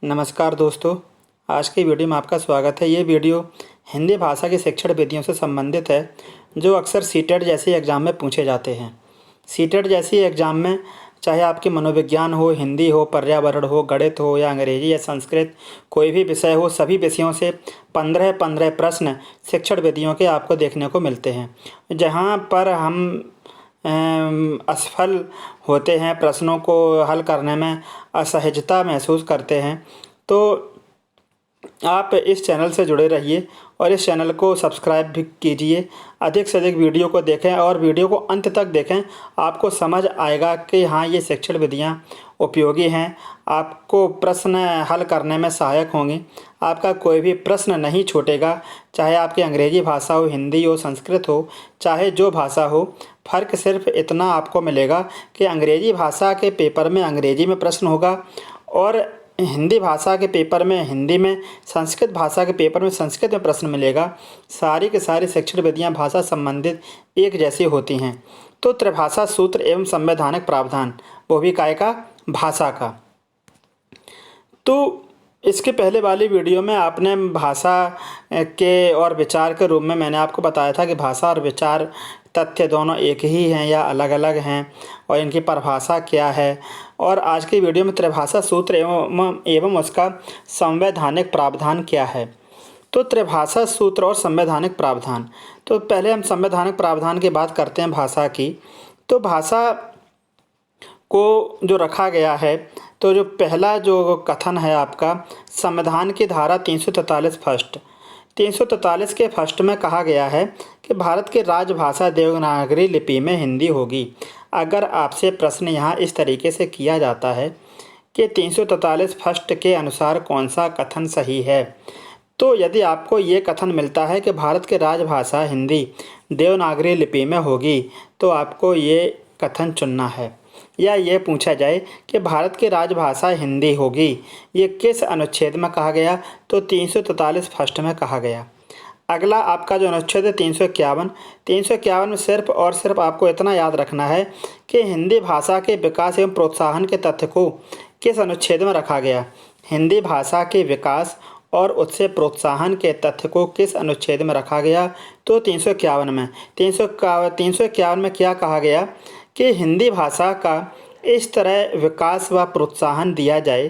नमस्कार दोस्तों, आज की वीडियो में आपका स्वागत है। ये वीडियो हिंदी भाषा की शिक्षण विधियों से संबंधित है जो अक्सर सीटेट जैसे एग्ज़ाम में पूछे जाते हैं। सीटेट जैसी एग्ज़ाम में चाहे आपकी मनोविज्ञान हो, हिंदी हो, पर्यावरण हो, गणित हो या अंग्रेजी या संस्कृत, कोई भी विषय हो, सभी विषयों से 15-15 प्रश्न शिक्षण विधियों के आपको देखने को मिलते हैं। जहाँ पर हम असफल होते हैं, प्रश्नों को हल करने में असहजता महसूस करते हैं, तो आप इस चैनल से जुड़े रहिए और इस चैनल को सब्सक्राइब भी कीजिए। अधिक से अधिक वीडियो को देखें और वीडियो को अंत तक देखें। आपको समझ आएगा कि हाँ, ये शिक्षण विधियाँ उपयोगी हैं, आपको प्रश्न हल करने में सहायक होंगी। आपका कोई भी प्रश्न नहीं छूटेगा, चाहे आपकी अंग्रेजी भाषा हो, हिंदी हो, संस्कृत हो, चाहे जो भाषा हो। फ़र्क सिर्फ इतना आपको मिलेगा कि अंग्रेजी भाषा के पेपर में अंग्रेजी में प्रश्न होगा और हिंदी भाषा के पेपर में हिंदी में, संस्कृत भाषा के पेपर में संस्कृत में प्रश्न मिलेगा। सारी की सारी शिक्षण विधियाँ भाषा संबंधित एक जैसी होती हैं। तो त्रिभाषा सूत्र एवं संवैधानिक प्रावधान, वो भी काय का, भाषा का। तो इसके पहले वाली वीडियो में आपने भाषा के और विचार के रूप में मैंने आपको बताया था कि भाषा और विचार तथ्य दोनों एक ही हैं या अलग अलग हैं और इनकी परिभाषा क्या है। और आज की वीडियो में त्रिभाषा सूत्र एवं उसका संवैधानिक प्रावधान क्या है। तो त्रिभाषा सूत्र और संवैधानिक प्रावधान, तो पहले हम संवैधानिक प्रावधान की बात करते हैं भाषा की। तो भाषा को जो रखा गया है, तो जो पहला जो कथन है आपका, संविधान की धारा 343 फर्स्ट 343 के फर्स्ट में कहा गया है कि भारत की राजभाषा देवनागरी लिपि में हिंदी होगी। अगर आपसे प्रश्न यहाँ इस तरीके से किया जाता है कि 343 फर्स्ट के अनुसार कौन सा कथन सही है, तो यदि आपको ये कथन मिलता है कि भारत की राजभाषा हिंदी देवनागरी लिपि में होगी, तो आपको ये कथन चुनना है। या ये पूछा जाए कि भारत की राजभाषा हिंदी होगी, ये किस अनुच्छेद में कहा गया, तो 343 फर्स्ट में कहा गया। अगला आपका जो अनुच्छेद है 351 में सिर्फ और सिर्फ आपको इतना याद रखना है कि हिंदी भाषा के विकास एवं प्रोत्साहन के तथ्य को किस अनुच्छेद में रखा गया। हिंदी भाषा के विकास और उससे प्रोत्साहन के तथ्य को किस अनुच्छेद में रखा गया, तो 351 में। 351 में क्या कहा गया कि हिंदी भाषा का इस तरह विकास व प्रोत्साहन दिया जाए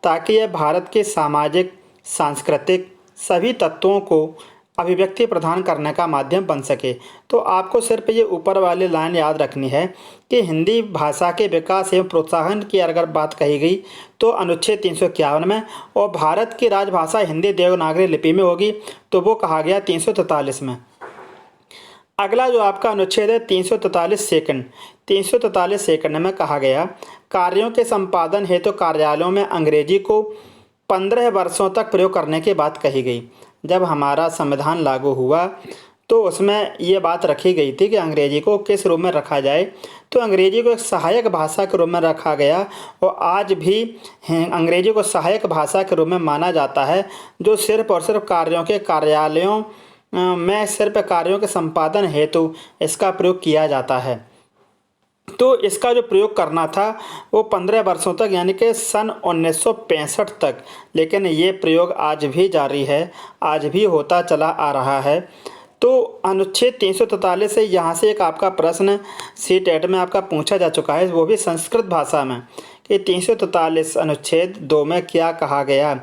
ताकि यह भारत के सामाजिक, सांस्कृतिक सभी तत्वों को अभिव्यक्ति प्रदान करने का माध्यम बन सके। तो आपको सिर्फ ये ऊपर वाली लाइन याद रखनी है कि हिंदी भाषा के विकास एवं प्रोत्साहन की अगर बात कही गई तो अनुच्छेद 351 में, और भारत की राजभाषा हिंदी देवनागरी लिपि में होगी तो वो कहा गया 343 में। अगला जो आपका अनुच्छेद है 343 सेकंड में कहा गया, कार्यों के संपादन हेतु कार्यालयों में अंग्रेजी को 15 वर्षों तक प्रयोग करने की बात कही गई। जब हमारा संविधान लागू हुआ तो उसमें ये बात रखी गई थी कि अंग्रेजी को किस रूप में रखा जाए, तो अंग्रेजी को एक सहायक भाषा के रूप में रखा गया और आज भी अंग्रेजी को सहायक भाषा के रूप में माना जाता है, जो सिर्फ और सिर्फ कार्यालयों में सिर्फ कार्यों के संपादन हेतु इसका प्रयोग किया जाता है। तो इसका जो प्रयोग करना था वो 15 वर्षों तक, यानी कि सन 1965 तक, लेकिन ये प्रयोग आज भी जारी है, आज भी होता चला आ रहा है। तो अनुच्छेद 343 से यहाँ से एक आपका प्रश्न सीटेट में आपका पूछा जा चुका है, वो भी संस्कृत भाषा में, कि 343 अनुच्छेद 2 में क्या कहा गया।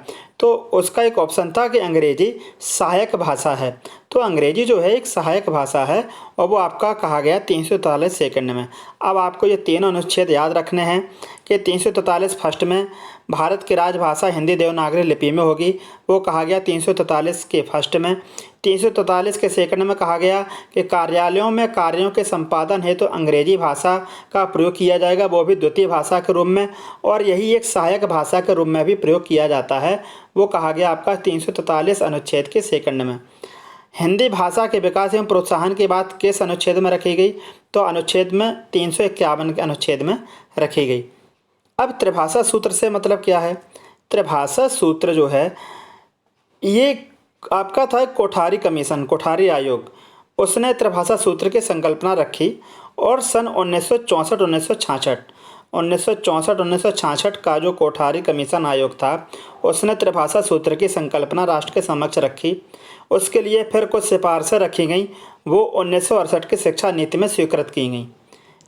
तो उसका एक ऑप्शन था कि अंग्रेजी सहायक भाषा है। तो अंग्रेजी जो है एक सहायक भाषा है और वो आपका कहा गया 343 सेकंड में। अब आपको ये तीनों अनुच्छेद याद रखने हैं कि 343 फर्स्ट में भारत की राजभाषा हिंदी देवनागरी लिपि में होगी, वो कहा गया 343 के फर्स्ट में। 343 के सेकंड में कहा गया कि कार्यालयों में कार्यों के संपादन हेतु अंग्रेजी भाषा का प्रयोग किया जाएगा, वो भी द्वितीय भाषा के रूप में, और यही एक सहायक भाषा के रूप में भी प्रयोग किया जाता है, वो कहा गया आपका 343 अनुच्छेद के सेकंड में। हिंदी भाषा के विकास एवं प्रोत्साहन की बात किस अनुच्छेद में रखी गई, तो अनुच्छेद में 351 के अनुच्छेद में रखी गई। अब त्रिभाषा सूत्र से मतलब क्या है। त्रिभाषा सूत्र जो है ये आपका था कोठारी कमीशन, कोठारी आयोग, उसने त्रिभाषा सूत्र की संकल्पना रखी और सन 1964-1966 1964-1966 का जो कोठारी कमीशन आयोग था, उसने त्रिभाषा सूत्र की संकल्पना राष्ट्र के समक्ष रखी। उसके लिए फिर कुछ सिफारिशें रखी गईं, वो 1968 की शिक्षा नीति में स्वीकृत की गईं।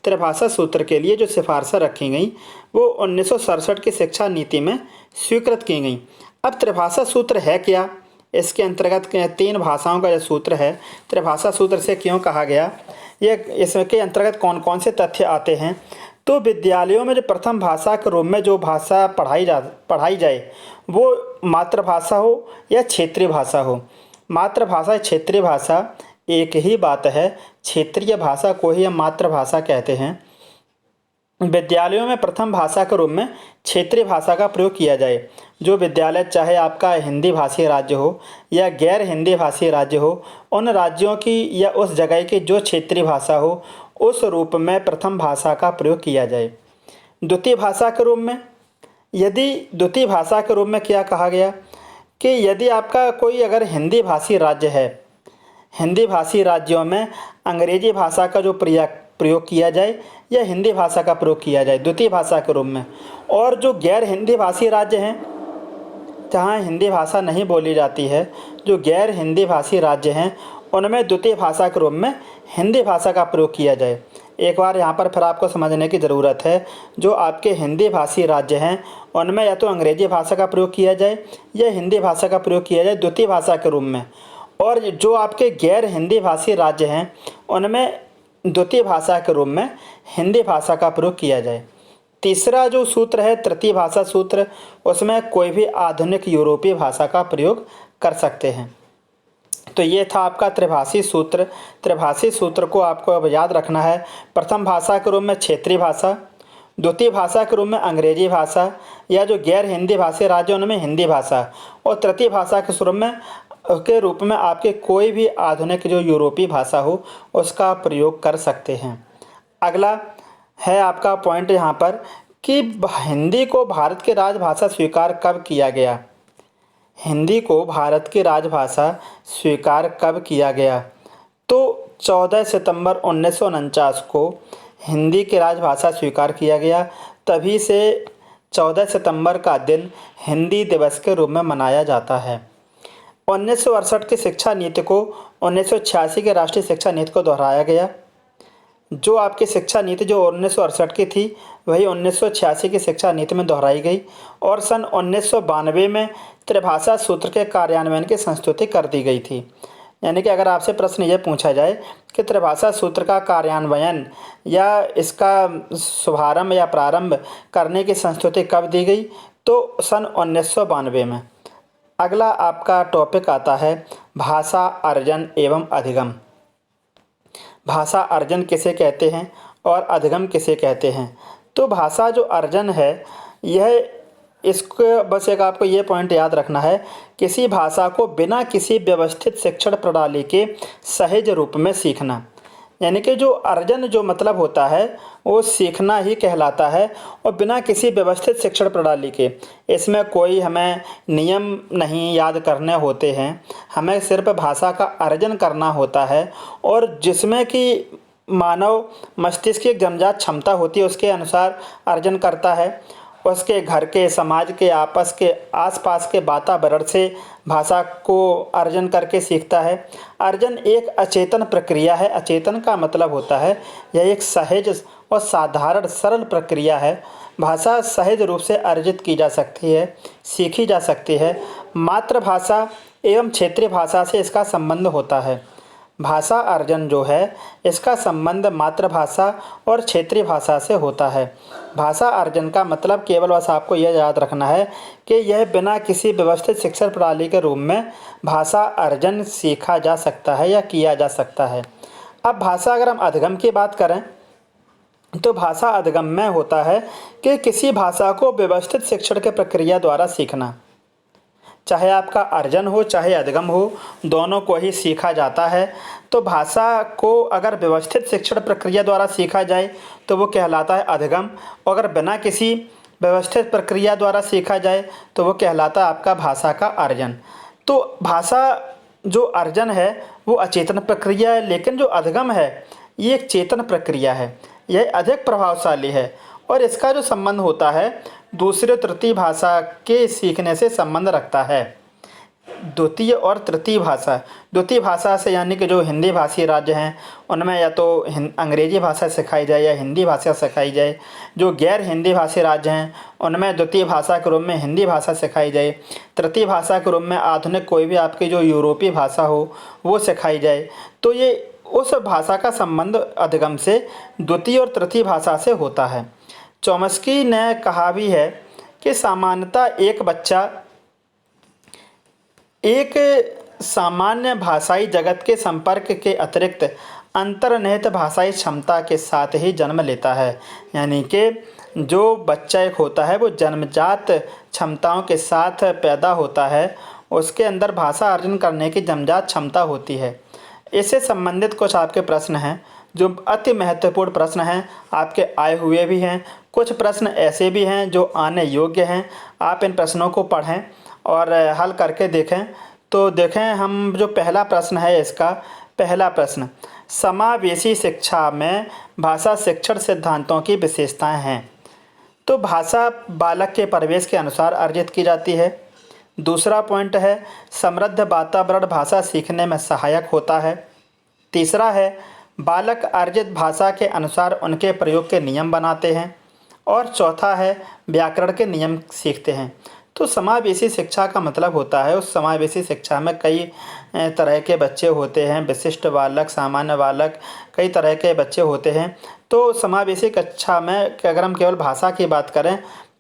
त्रिभाषा सूत्र के लिए जो सिफारिशें रखी गईं, वो 1967 की शिक्षा नीति में स्वीकृत की गईं। अब त्रिभाषा सूत्र है क्या? इसके अंतर्गत 3 भाषाओं का जो सूत्र है, त्रिभाषा सूत्र से क्यों कहा गया, ये इसके अंतर्गत कौन कौन से तथ्य आते हैं? तो विद्यालयों में जो प्रथम भाषा के रूप में जो भाषा पढ़ाई जाए, वो मातृभाषा हो या क्षेत्रीय भाषा हो। मातृभाषा या क्षेत्रीय भाषा एक ही बात है। क्षेत्रीय भाषा को ही हम मातृभाषा कहते हैं। विद्यालयों में प्रथम भाषा के रूप में क्षेत्रीय भाषा का प्रयोग किया जाए। जो विद्यालय, चाहे आपका हिंदी भाषी राज्य हो या गैर हिंदी भाषी राज्य हो, उन राज्यों की या उस जगह की जो क्षेत्रीय भाषा हो, उस रूप में प्रथम भाषा का प्रयोग किया जाए। द्वितीय भाषा के रूप में, यदि द्वितीय भाषा के रूप में क्या कहा गया कि यदि आपका कोई अगर हिंदी भाषी राज्य है, हिंदी भाषी राज्यों में अंग्रेजी भाषा का जो प्रयोग किया जाए या हिंदी भाषा का प्रयोग किया जाए द्वितीय भाषा के रूप में। और जो गैर हिंदी भाषी राज्य हैं, जहाँ हिंदी भाषा नहीं बोली जाती है, जो गैर हिंदी भाषी राज्य हैं, उनमें द्वितीय भाषा के रूप में हिंदी भाषा का प्रयोग किया जाए। एक बार यहाँ पर फिर आपको समझने की ज़रूरत है, जो आपके हिंदी भाषी राज्य हैं, उनमें या तो अंग्रेजी भाषा का प्रयोग किया जाए या हिंदी भाषा का प्रयोग किया जाए द्वितीय भाषा के रूप में। और जो आपके गैर हिंदी भाषी राज्य हैं, उनमें द्वितीय भाषा के रूप में हिंदी भाषा का प्रयोग किया जाए। तीसरा जो सूत्र है, तृतीय भाषा सूत्र, उसमें कोई भी आधुनिक यूरोपीय भाषा का प्रयोग कर सकते हैं। तो ये था आपका त्रिभाषी सूत्र। त्रिभाषी सूत्र को आपको अब याद रखना है। प्रथम भाषा के रूप में क्षेत्रीय भाषा, द्वितीय भाषा के रूप में अंग्रेजी भाषा या जो गैर हिंदी भाषी राज्य उनमें हिंदी भाषा, और तृतीय भाषा के रूप में आपके कोई भी आधुनिक जो यूरोपीय भाषा हो उसका प्रयोग कर सकते हैं। अगला है आपका पॉइंट यहाँ पर कि हिंदी को भारत की राजभाषा स्वीकार कब किया गया। हिंदी को भारत की राजभाषा स्वीकार कब किया गया? तो 14 सितंबर 1949 को हिंदी की राजभाषा स्वीकार किया गया। तभी से 14 सितंबर का दिन हिंदी दिवस के रूप में मनाया जाता है। 1968 की शिक्षा नीति को 1986 के राष्ट्रीय शिक्षा नीति को दोहराया गया। जो आपकी शिक्षा नीति जो 1968 की थी, वही 1986 की शिक्षा नीति में दोहराई गई। और सन 1992 में त्रिभाषा सूत्र के कार्यान्वयन की संस्तुति कर दी गई थी। यानी कि अगर आपसे प्रश्न ये पूछा जाए कि त्रिभाषा सूत्र का कार्यान्वयन या इसका शुभारंभ या प्रारंभ करने की संस्तुति कब दी गई, तो सन 1992 में। अगला आपका टॉपिक आता है भाषा अर्जन एवं अधिगम। भाषा अर्जन किसे कहते हैं और अधिगम किसे कहते हैं? तो भाषा जो अर्जन है, यह इसको बस एक आपको ये पॉइंट याद रखना है, किसी भाषा को बिना किसी व्यवस्थित शिक्षण प्रणाली के सहज रूप में सीखना। यानी कि जो अर्जन जो मतलब होता है वो सीखना ही कहलाता है, और बिना किसी व्यवस्थित शिक्षण प्रणाली के। इसमें कोई हमें नियम नहीं याद करने होते हैं, हमें सिर्फ भाषा का अर्जन करना होता है। और जिसमें कि मानव मस्तिष्क की एक जन्मजात क्षमता होती है, उसके अनुसार अर्जन करता है। उसके घर के, समाज के, आपस के आसपास के वातावरण से भाषा को अर्जन करके सीखता है। अर्जन एक अचेतन प्रक्रिया है। अचेतन का मतलब होता है यह एक सहज और साधारण सरल प्रक्रिया है। भाषा सहज रूप से अर्जित की जा सकती है, सीखी जा सकती है। मातृभाषा एवं क्षेत्रीय भाषा से इसका संबंध होता है। भाषा अर्जन जो है, इसका संबंध मातृभाषा और क्षेत्रीय भाषा से होता है। भाषा अर्जन का मतलब केवल बस आपको यह याद रखना है कि यह बिना किसी व्यवस्थित शिक्षण प्रणाली के रूप में भाषा अर्जन सीखा जा सकता है या किया जा सकता है। अब भाषा अगर हम अधिगम की बात करें, तो भाषा अधिगम में होता है कि किसी भाषा को व्यवस्थित शिक्षण के प्रक्रिया द्वारा सीखना। चाहे आपका अर्जन हो चाहे अधिगम हो, दोनों को ही सीखा जाता है। तो भाषा को अगर व्यवस्थित शिक्षण प्रक्रिया द्वारा सीखा जाए तो वो कहलाता है अधिगम, और अगर बिना किसी व्यवस्थित प्रक्रिया द्वारा सीखा जाए तो वो कहलाता है आपका भाषा का अर्जन। तो भाषा जो अर्जन है वो अचेतन प्रक्रिया है, लेकिन जो अधिगम है ये एक चेतन प्रक्रिया है। यह अधिक प्रभावशाली है और इसका जो संबंध होता है दूसरी और तृतीय भाषा के सीखने से संबंध रखता है। द्वितीय और तृतीय भाषा, द्वितीय भाषा से यानी कि जो हिंदी भाषी राज्य हैं उनमें या तो अंग्रेजी भाषा सिखाई जाए या हिंदी भाषा सिखाई जाए। जो गैर हिंदी भाषी राज्य हैं उनमें द्वितीय भाषा के रूप में हिंदी भाषा सिखाई जाए। तृतीय भाषा के रूप में आधुनिक कोई भी आपकी जो यूरोपीय भाषा हो वो सिखाई जाए। तो ये उस भाषा का संबंध अधिगम से द्वितीय और तृतीय भाषा से होता है। चॉम्स्की ने कहा भी है कि सामान्यतः एक बच्चा एक सामान्य भाषाई जगत के संपर्क के अतिरिक्त अंतर्निहित भाषाई क्षमता के साथ ही जन्म लेता है। यानी कि जो बच्चा एक होता है वो जन्मजात क्षमताओं के साथ पैदा होता है, उसके अंदर भाषा अर्जन करने की जन्मजात क्षमता होती है। इससे संबंधित कुछ आपके प्रश्न हैं जो अति महत्वपूर्ण प्रश्न हैं, आपके आए हुए भी हैं। कुछ प्रश्न ऐसे भी हैं जो आने योग्य हैं। आप इन प्रश्नों को पढ़ें और हल करके देखें। तो देखें हम जो पहला प्रश्न है, इसका पहला प्रश्न, समावेशी शिक्षा में भाषा शिक्षण सिद्धांतों की विशेषताएं हैं। तो भाषा बालक के परिवेश के अनुसार अर्जित की जाती है। दूसरा पॉइंट है समृद्ध वातावरण भाषा सीखने में सहायक होता है। तीसरा है बालक अर्जित भाषा के अनुसार उनके प्रयोग के नियम बनाते हैं। और चौथा है व्याकरण के नियम सीखते हैं। तो समावेशी शिक्षा का मतलब होता है उस समावेशी शिक्षा में कई तरह के बच्चे होते हैं, विशिष्ट बालक, सामान्य बालक, कई तरह के बच्चे होते हैं। तो समावेशी कक्षा में अगर हम केवल भाषा की बात करें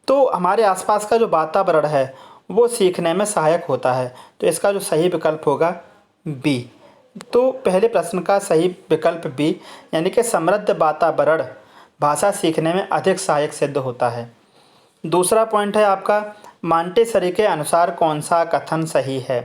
तो हमारे आसपास का जो वातावरण है वो सीखने में सहायक होता है। तो इसका जो सही विकल्प होगा बी। तो पहले प्रश्न का सही विकल्प बी, यानी कि समृद्ध वातावरण भाषा सीखने में अधिक सहायक सिद्ध होता है। दूसरा पॉइंट है आपका मॉन्टेसरी के अनुसार कौन सा कथन सही है।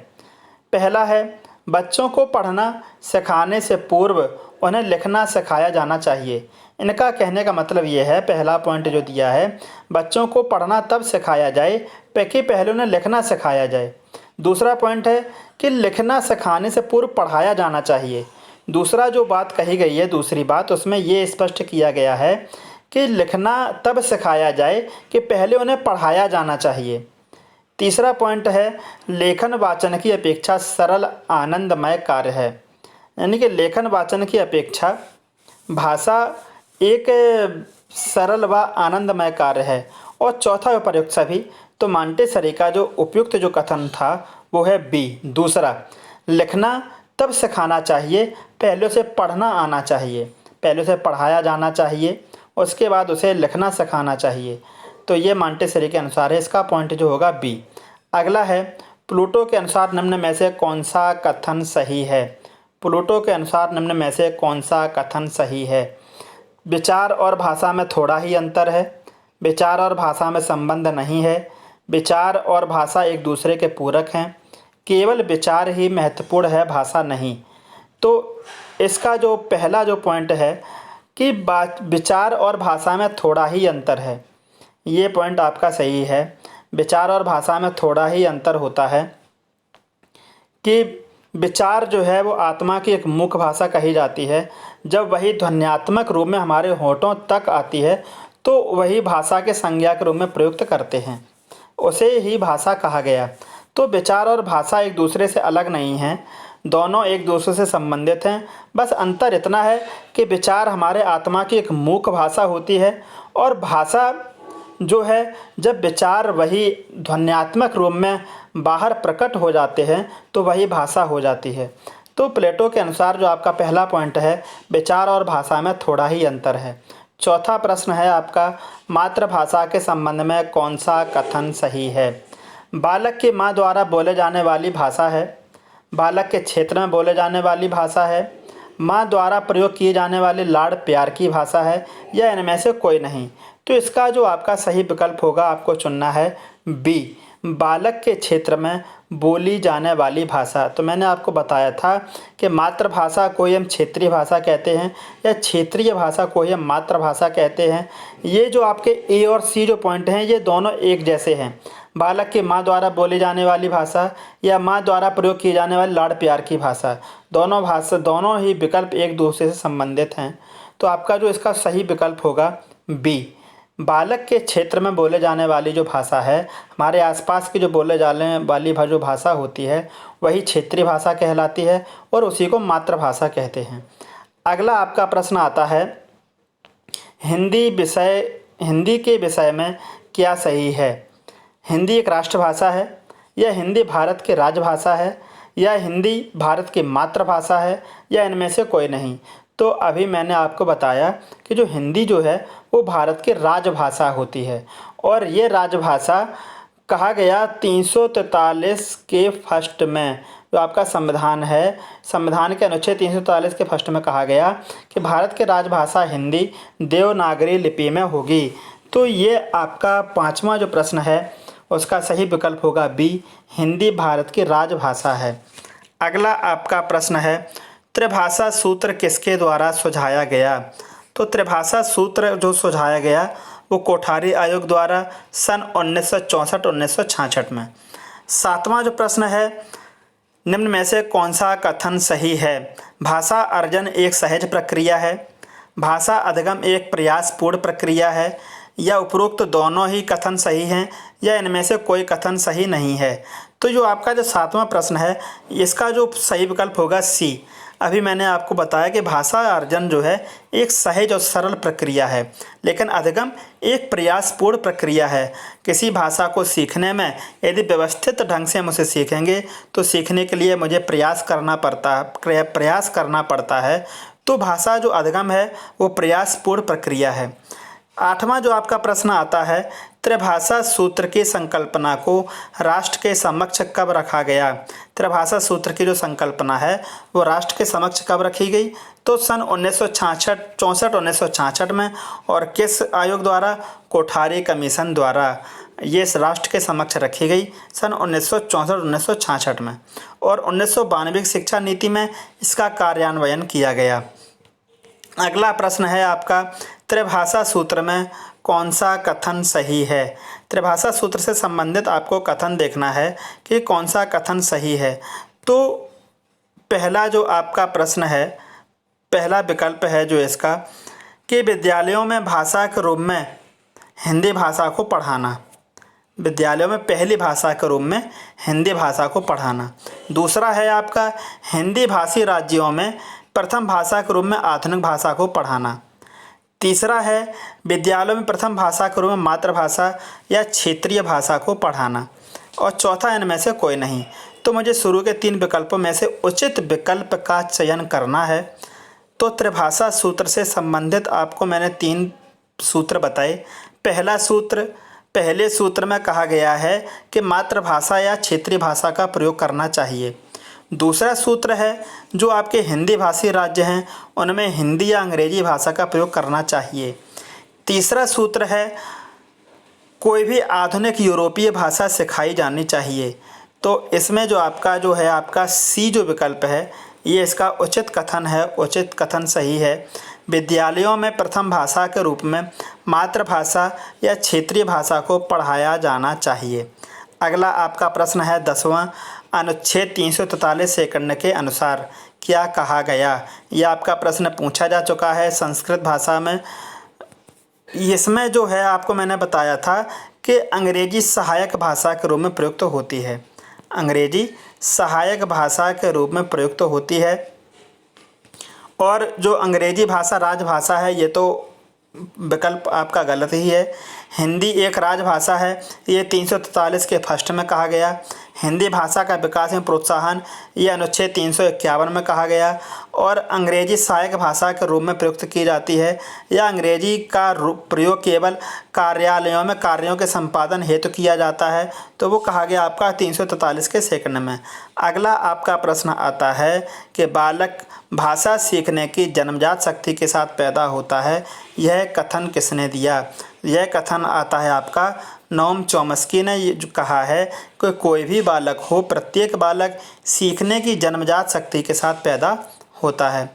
पहला है बच्चों को पढ़ना सिखाने से पूर्व उन्हें लिखना सिखाया जाना चाहिए। इनका कहने का मतलब ये है, पहला पॉइंट जो दिया है बच्चों को पढ़ना तब सिखाया जाए कि पहले उन्हें लिखना सिखाया जाए। दूसरा पॉइंट है कि लिखना सिखाने से पूर्व पढ़ाया जाना चाहिए। दूसरा जो बात कही गई है, दूसरी बात, उसमें ये स्पष्ट किया गया है कि लिखना तब सिखाया जाए कि पहले उन्हें पढ़ाया जाना चाहिए। तीसरा पॉइंट है लेखन वाचन की अपेक्षा सरल आनंदमय कार्य है। यानी कि लेखन वाचन की अपेक्षा भाषा एक सरल व आनंदमय कार्य है। और चौथा प्रयुक्त सभी। तो मॉन्टेसरी का जो उपयुक्त जो कथन था वो है बी, दूसरा, लिखना तब सिखाना चाहिए पहले उसे पढ़ना आना चाहिए, पहले उसे पढ़ाया जाना चाहिए, उसके बाद उसे लिखना सिखाना चाहिए। तो ये मॉन्टेसरी के अनुसार है, इसका पॉइंट जो होगा बी। अगला है प्लूटो के अनुसार निम्न में से कौन सा कथन सही है। प्लूटो के अनुसार निम्न में से कौन सा कथन सही है। विचार और भाषा में थोड़ा ही अंतर है, विचार और भाषा में संबंध नहीं है, विचार और भाषा एक दूसरे के पूरक हैं, केवल विचार ही महत्वपूर्ण है, भाषा नहीं। तो इसका जो पहला जो पॉइंट है कि विचार और भाषा में थोड़ा ही अंतर है, ये पॉइंट आपका सही है। विचार और भाषा में थोड़ा ही अंतर होता है कि विचार जो है वो आत्मा की एक मुख्य भाषा कही जाती है। जब वही ध्वन्यात्मक रूप में हमारे होठों तक आती है तो वही भाषा के संज्ञा के रूप में प्रयुक्त करते हैं, उसे ही भाषा कहा गया। तो विचार और भाषा एक दूसरे से अलग नहीं हैं, दोनों एक दूसरे से संबंधित हैं। बस अंतर इतना है कि विचार हमारे आत्मा की एक मुख्य भाषा होती है और भाषा जो है जब विचार वही ध्वन्यात्मक रूप में बाहर प्रकट हो जाते हैं तो वही भाषा हो जाती है। तो प्लेटो के अनुसार जो आपका पहला पॉइंट है विचार और भाषा में थोड़ा ही अंतर है। चौथा प्रश्न है आपका मातृभाषा के संबंध में कौन सा कथन सही है। बालक की माँ द्वारा बोले जाने वाली भाषा है, बालक के क्षेत्र में बोले जाने वाली भाषा है, माँ द्वारा प्रयोग किए जाने वाले लाड़ प्यार की भाषा है, या इनमें से कोई नहीं। तो इसका जो आपका सही विकल्प होगा आपको चुनना है बी, बालक के क्षेत्र में बोली जाने वाली भाषा। तो मैंने आपको बताया था कि मातृभाषा को हम क्षेत्रीय भाषा कहते हैं या क्षेत्रीय भाषा को हम मातृभाषा कहते हैं। ये जो आपके ए और सी जो पॉइंट हैं ये दोनों एक जैसे हैं। बालक की माँ द्वारा बोली जाने वाली भाषा या माँ द्वारा प्रयोग किए जाने वाली लाड़ प्यार की भाषा, दोनों ही विकल्प एक दूसरे से संबंधित हैं। तो आपका जो इसका सही विकल्प होगा बी, बालक के क्षेत्र में बोले जाने वाली जो भाषा है, हमारे आसपास की जो बोले जाने वाली जो भाषा होती है वही क्षेत्रीय भाषा कहलाती है और उसी को मातृभाषा कहते हैं। अगला आपका प्रश्न आता है, हिंदी के विषय में क्या सही है? हिंदी एक राष्ट्रभाषा है, या हिंदी भारत की राजभाषा है, या हिंदी भारत की मातृभाषा है, या इनमें से कोई नहीं? तो अभी मैंने आपको बताया कि जो हिंदी जो है वो भारत की राजभाषा होती है, और ये राजभाषा कहा गया 343 के फर्स्ट में, जो आपका संविधान है, संविधान के अनुच्छेद 343 के फर्स्ट में कहा गया कि भारत की राजभाषा हिंदी देवनागरी लिपि में होगी। तो ये आपका पांचवा जो प्रश्न है उसका सही विकल्प होगा बी, हिंदी भारत की राजभाषा है। अगला आपका प्रश्न है, त्रिभाषा सूत्र किसके द्वारा सुझाया गया? तो त्रिभाषा सूत्र जो सुझाया गया वो कोठारी आयोग द्वारा सन 1964-1966 में। सातवां जो प्रश्न है, निम्न में से कौन सा कथन सही है? भाषा अर्जन एक सहज प्रक्रिया है, भाषा अधिगम एक प्रयासपूर्ण प्रक्रिया है, या उपरोक्त दोनों ही कथन सही हैं, या इनमें से कोई कथन सही नहीं है? तो जो आपका जो सातवां प्रश्न है इसका जो सही विकल्प होगा सी। अभी मैंने आपको बताया कि भाषा अर्जन जो है एक सहज और सरल प्रक्रिया है, लेकिन अधिगम एक प्रयासपूर्ण प्रक्रिया है। किसी भाषा को सीखने में यदि व्यवस्थित ढंग से हम उसे सीखेंगे तो सीखने के लिए मुझे प्रयास करना पड़ता है। तो भाषा जो अधिगम है वो प्रयासपूर्ण प्रक्रिया है। आठवां जो आपका प्रश्न आता है, त्रिभाषा सूत्र की संकल्पना को राष्ट्र के समक्ष कब रखा गया? त्रिभाषा सूत्र की जो संकल्पना है वो राष्ट्र के समक्ष कब रखी गई? तो सन 1964-1966 में। और किस आयोग द्वारा? कोठारी कमीशन द्वारा ये राष्ट्र के समक्ष रखी गई सन 1964-1966 में। और 1992 की शिक्षा नीति में इसका कार्यान्वयन किया गया। अगला प्रश्न है आपका, त्रिभाषा सूत्र में कौन सा कथन सही है? त्रिभाषा सूत्र से संबंधित आपको कथन देखना है कि कौन सा कथन सही है। तो पहला जो आपका प्रश्न है, पहला विकल्प है जो इसका, कि विद्यालयों में भाषा के रूप में हिंदी भाषा को पढ़ाना, विद्यालयों में पहली भाषा के रूप में हिंदी भाषा को पढ़ाना। दूसरा है आपका, हिंदी भाषी राज्यों में प्रथम भाषा के रूप में आधुनिक भाषा को पढ़ाना। तीसरा है, विद्यालयों में प्रथम भाषा के रूप में मातृभाषा या क्षेत्रीय भाषा को पढ़ाना। और चौथा इनमें से कोई नहीं। तो मुझे शुरू के 3 विकल्पों में से उचित विकल्प का चयन करना है। तो त्रिभाषा सूत्र से संबंधित आपको मैंने 3 सूत्र बताए। पहला सूत्र, पहले सूत्र में कहा गया है कि मातृभाषा या क्षेत्रीय भाषा का प्रयोग करना चाहिए। दूसरा सूत्र है, जो आपके हिंदी भाषी राज्य हैं उनमें हिंदी या अंग्रेजी भाषा का प्रयोग करना चाहिए। तीसरा सूत्र है, कोई भी आधुनिक यूरोपीय भाषा सिखाई जानी चाहिए। तो इसमें जो है आपका सी जो विकल्प है ये इसका उचित कथन है, उचित कथन सही है। विद्यालयों में प्रथम भाषा के रूप में मातृभाषा या क्षेत्रीय भाषा को पढ़ाया जाना चाहिए। अगला आपका प्रश्न है 10वां, अनुच्छेद 343 सेकंड के अनुसार क्या कहा गया? यह आपका प्रश्न पूछा जा चुका है संस्कृत भाषा में। इसमें जो है आपको मैंने बताया था कि अंग्रेजी सहायक भाषा के रूप में प्रयुक्त होती है, अंग्रेजी सहायक भाषा के रूप में प्रयुक्त होती है। और जो अंग्रेजी भाषा राजभाषा है ये तो विकल्प आपका गलत ही है। हिंदी एक राजभाषा है, ये 343 के फर्स्ट में कहा गया। हिंदी भाषा का विकास में प्रोत्साहन, ये अनुच्छेद 351 में कहा गया। और अंग्रेजी सहायक भाषा के रूप में प्रयुक्त की जाती है, या अंग्रेजी का प्रयोग केवल कार्यालयों में कार्यों के संपादन हेतु किया जाता है, तो वो कहा गया आपका 343 के सेकंड में। अगला आपका प्रश्न आता है कि बालक भाषा सीखने की जन्मजात शक्ति के साथ पैदा होता है, यह कथन किसने दिया? यह कथन आता है आपका नोम चॉम्स्की ने जो कहा है कि कोई भी बालक हो, प्रत्येक बालक सीखने की जन्मजात शक्ति के साथ पैदा होता है।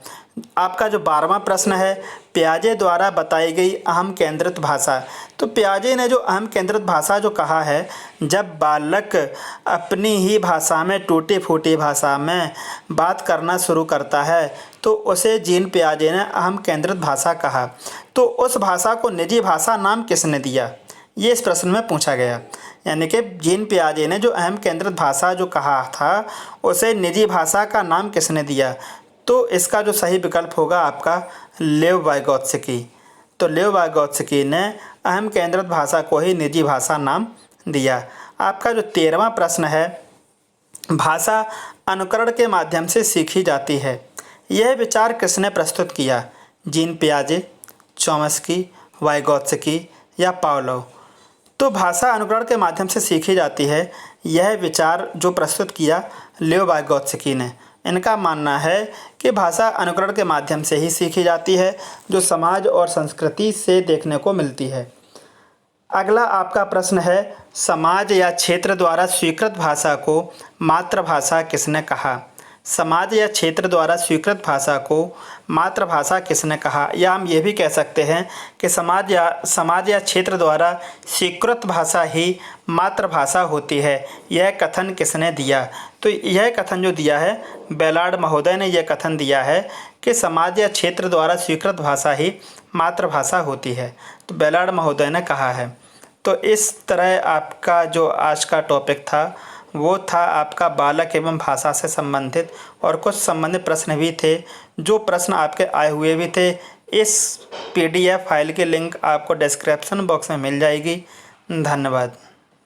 आपका जो 12वां प्रश्न है, पियाजे द्वारा बताई गई अहम केंद्रित भाषा। तो पियाजे ने जो अहम केंद्रित भाषा जो कहा है, जब बालक अपनी ही भाषा में टूटी फूटी भाषा में बात करना शुरू करता है तो उसे जीन पियाजे ने अहम केंद्रित भाषा कहा। तो उस भाषा को निजी भाषा नाम किसने दिया, ये इस प्रश्न में पूछा गया। यानी कि जीन पियाजे ने जो अहम केंद्रित भाषा जो कहा था, उसे निजी भाषा का नाम किसने दिया। तो इसका जो सही विकल्प होगा आपका लेव वाइगोत्स्की। तो लेव वाइगोत्स्की ने अहम केंद्रित भाषा को ही निजी भाषा नाम दिया। आपका जो 13वां प्रश्न है, भाषा अनुकरण के माध्यम से सीखी जाती है, यह विचार किसने प्रस्तुत किया। जीन पियाजे, चॉम्स्की, वाइगोत्स्की या पावलोव। तो भाषा अनुकरण के माध्यम से सीखी जाती है, यह विचार जो प्रस्तुत किया लेव वाइगोत्स्की ने। इनका मानना है कि भाषा अनुकरण के माध्यम से ही सीखी जाती है, जो समाज और संस्कृति से देखने को मिलती है। अगला आपका प्रश्न है, समाज या क्षेत्र द्वारा स्वीकृत भाषा को मातृभाषा किसने कहा। समाज या क्षेत्र द्वारा स्वीकृत भाषा को मातृभाषा किसने कहा, या हम ये भी कह सकते हैं कि समाज या क्षेत्र द्वारा स्वीकृत भाषा ही मातृभाषा होती है। यह कथन किसने दिया। तो यह कथन जो दिया है, बेलार्ड महोदय ने यह कथन दिया है कि समाज या क्षेत्र द्वारा स्वीकृत भाषा ही मातृभाषा होती है। तो बेलार्ड महोदय ने कहा है। तो इस तरह आपका जो आज का टॉपिक था वो था आपका बालक एवं भाषा से संबंधित, और कुछ संबंधित प्रश्न भी थे। जो प्रश्न आपके आए हुए भी थे, इस PDF फाइल की लिंक आपको डिस्क्रिप्शन बॉक्स में मिल जाएगी। धन्यवाद।